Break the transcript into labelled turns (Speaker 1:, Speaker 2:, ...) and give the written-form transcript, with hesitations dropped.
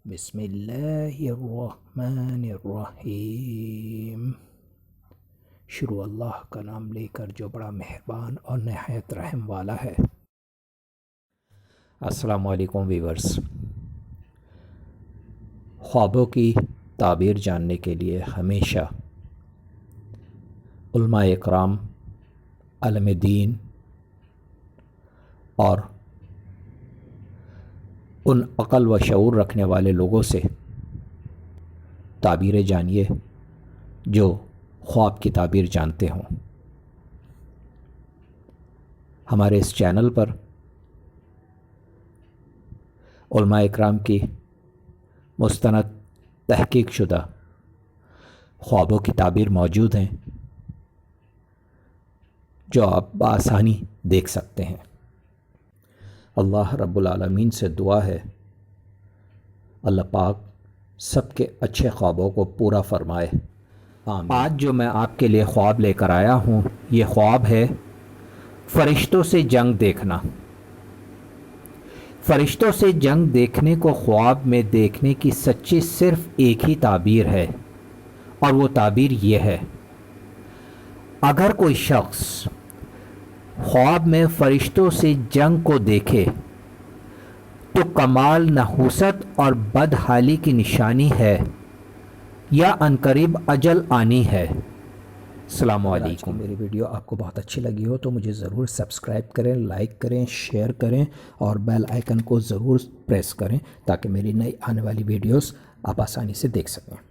Speaker 1: بسم اللہ الرحمن الرحیم۔ شروع اللہ کا نام لے کر جو بڑا مہربان اور نہایت رحم والا ہے۔ السلام علیکم ویورز۔ خوابوں کی تعبیر جاننے کے لیے ہمیشہ علماء اکرام، عالم دین اور ان عقل و شعور رکھنے والے لوگوں سے تعبیریں جانیے جو خواب کی تعبیر جانتے ہوں۔ ہمارے اس چینل پر علماء اکرام کی مستند تحقیق شدہ خوابوں کی تعبیر موجود ہیں جو آپ بآسانی دیکھ سکتے ہیں۔ اللہ رب العالمین سے دعا ہے اللہ پاک سب کے اچھے خوابوں کو پورا فرمائے، آمین۔ آج جو میں آپ کے لیے خواب لے کر آیا ہوں، یہ خواب ہے فرشتوں سے جنگ دیکھنا۔ فرشتوں سے جنگ دیکھنے کو خواب میں دیکھنے کی سچی صرف ایک ہی تعبیر ہے، اور وہ تعبیر یہ ہے: اگر کوئی شخص خواب میں فرشتوں سے جنگ کو دیکھے تو کمال نحوست اور بدحالی کی نشانی ہے یا عنقریب اجل آنی ہے۔ السلام علیکم۔ میری ویڈیو آپ کو بہت اچھی لگی ہو تو مجھے ضرور سبسکرائب کریں، لائک کریں، شیئر کریں اور بیل آئیکن کو ضرور پریس کریں تاکہ میری نئی آنے والی ویڈیوز آپ آسانی سے دیکھ سکیں۔